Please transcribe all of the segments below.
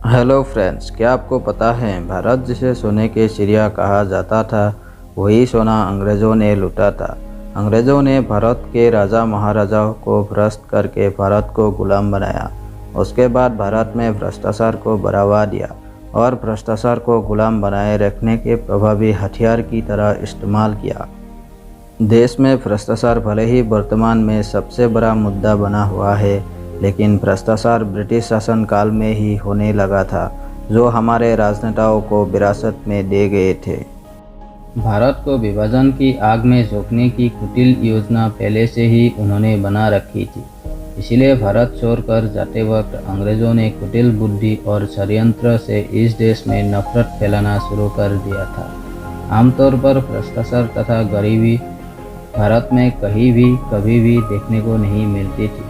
Hello friends, क्या आपको पता है भारत जिसे सोने के चिड़िया कहा जाता था, वही सोना अंग्रेज़ों ने लूटा था। अंग्रेज़ों ने भारत के राजा महाराजाओं को भ्रष्ट करके भारत को गुलाम बनाया। उसके बाद भारत में भ्रष्टाचार को बढ़ावा दिया और भ्रष्टाचार को गुलाम बनाए रखने के प्रभावी हथियार की तरह इस्तेमाल किया। देश में भ्रष्टाचार भले ही वर्तमान में सबसे बड़ा मुद्दा बना हुआ है, लेकिन भ्रष्टाचार ब्रिटिश शासनकाल में ही होने लगा था, जो हमारे राजनेताओं को विरासत में दे गए थे। भारत को विभाजन की आग में झोंकने की कुटिल योजना पहले से ही उन्होंने बना रखी थी। इसलिए भारत छोड़कर जाते वक्त अंग्रेज़ों ने कुटिल बुद्धि और षड्यंत्र से इस देश में नफरत फैलाना शुरू कर दिया था। आमतौर पर भ्रष्टाचार तथा गरीबी भारत में कहीं भी कभी भी देखने को नहीं मिलती थी।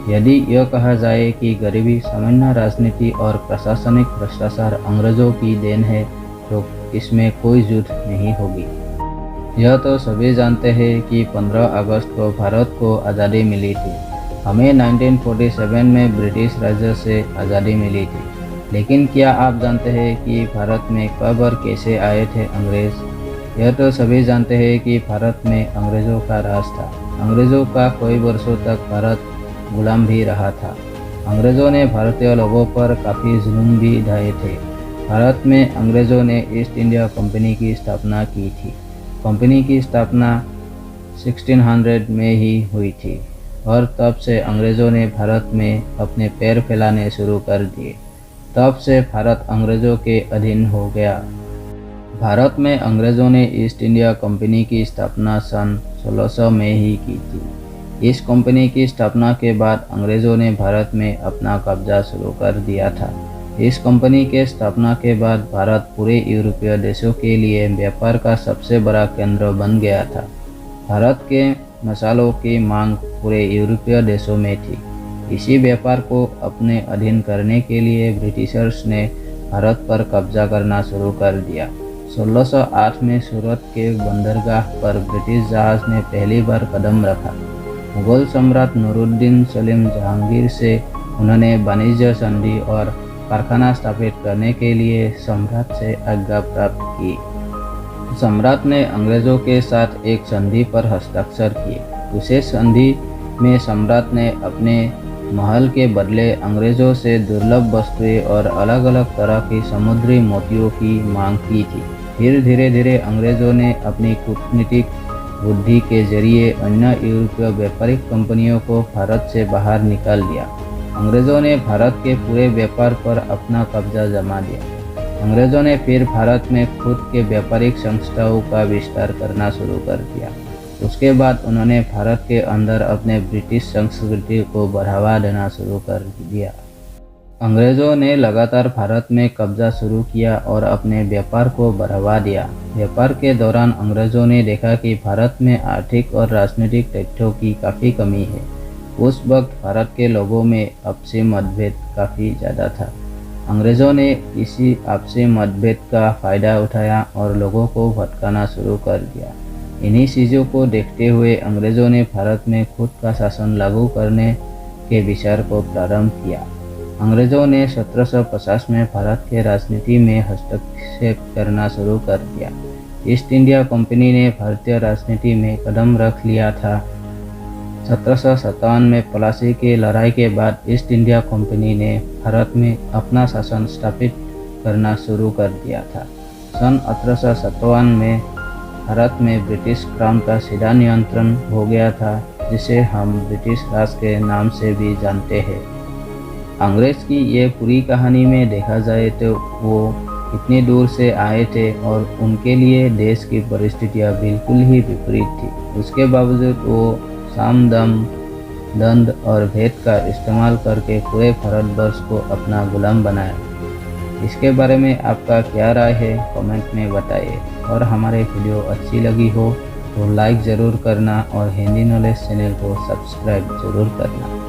यदि यह कहा जाए कि गरीबी, सामान्य राजनीति और प्रशासनिक भ्रष्टाचार अंग्रेज़ों की देन है, तो इसमें कोई झूठ नहीं होगी। यह तो सभी जानते हैं कि 15 अगस्त को भारत को आज़ादी मिली थी। हमें 1947 में ब्रिटिश राज से आज़ादी मिली थी। लेकिन क्या आप जानते हैं कि भारत में कब और कैसे आए थे अंग्रेज़? यह तो सभी जानते हैं कि भारत में अंग्रेज़ों का राज था। अंग्रेज़ों का कई वर्षों तक भारत गुलाम भी रहा था। अंग्रेज़ों ने भारतीय लोगों पर काफ़ी जुल्म भी ढाए थे। भारत में अंग्रेज़ों ने ईस्ट इंडिया कंपनी की स्थापना की थी। कंपनी की स्थापना 1600 में ही हुई थी और तब से अंग्रेज़ों ने भारत में अपने पैर फैलाने शुरू कर दिए। तब से भारत अंग्रेज़ों के अधीन हो गया। भारत में अंग्रेज़ों ने ईस्ट इंडिया कंपनी की स्थापना सन 1600 में ही की थी। इस कंपनी की स्थापना के बाद अंग्रेज़ों ने भारत में अपना कब्जा शुरू कर दिया था। इस कंपनी के स्थापना के बाद भारत पूरे यूरोपीय देशों के लिए व्यापार का सबसे बड़ा केंद्र बन गया था। भारत के मसालों की मांग पूरे यूरोपीय देशों में थी। इसी व्यापार को अपने अधीन करने के लिए ब्रिटिशर्स ने भारत पर कब्जा करना शुरू कर दिया। 1608 में सूरत के बंदरगाह पर ब्रिटिश जहाज ने पहली बार कदम रखा। मुगल सम्राट नूरुद्दीन सलीम जहांगीर से उन्होंने वाणिज्य संधि और कारखाना स्थापित करने के लिए सम्राट से आज्ञा प्राप्त की। सम्राट ने अंग्रेज़ों के साथ एक संधि पर हस्ताक्षर किए। उस संधि में सम्राट ने अपने महल के बदले अंग्रेज़ों से दुर्लभ वस्तुएं और अलग अलग तरह की समुद्री मोतियों की मांग की थी। फिर धीरे धीरे अंग्रेज़ों ने अपनी कूटनीतिक बुद्धि के जरिए अन्य यूरोपीय व्यापारिक कंपनियों को भारत से बाहर निकाल दिया। अंग्रेज़ों ने भारत के पूरे व्यापार पर अपना कब्जा जमा दिया। अंग्रेज़ों ने फिर भारत में खुद के व्यापारिक संस्थाओं का विस्तार करना शुरू कर दिया। उसके बाद उन्होंने भारत के अंदर अपने ब्रिटिश संस्कृति को बढ़ावा देना शुरू कर दिया। अंग्रेज़ों ने लगातार भारत में कब्जा शुरू किया और अपने व्यापार को बढ़ावा दिया। व्यापार के दौरान अंग्रेज़ों ने देखा कि भारत में आर्थिक और राजनीतिक तथ्यों की काफ़ी कमी है। उस वक्त भारत के लोगों में आपसी मतभेद काफ़ी ज़्यादा था। अंग्रेज़ों ने इसी आपसी मतभेद का फ़ायदा उठाया और लोगों को भटकाना शुरू कर दिया। इन्हीं चीज़ों को देखते हुए अंग्रेज़ों ने भारत में खुद का शासन लागू करने के विचार को प्रारंभ किया। अंग्रेज़ों ने 1750 में भारत के राजनीति में हस्तक्षेप करना शुरू कर दिया। ईस्ट इंडिया कंपनी ने भारतीय राजनीति में कदम रख लिया था। 1757 में प्लासी की लड़ाई के बाद ईस्ट इंडिया कंपनी ने भारत में अपना शासन स्थापित करना शुरू कर दिया था। सन 1857 में भारत में ब्रिटिश क्राउन का सीधा नियंत्रण हो गया था, जिसे हम ब्रिटिश राज के नाम से भी जानते हैं। अंग्रेज़ की ये पूरी कहानी में देखा जाए तो वो इतनी दूर से आए थे और उनके लिए देश की परिस्थितियाँ बिल्कुल ही विपरीत थी। उसके बावजूद वो साम दाम दंड और भेद का इस्तेमाल करके पूरे भारतवर्ष को अपना गुलाम बनाया। इसके बारे में आपका क्या राय है, कमेंट में बताइए। और हमारे वीडियो अच्छी लगी हो तो लाइक ज़रूर करना और हिंदी नॉलेज चैनल को सब्सक्राइब ज़रूर करना।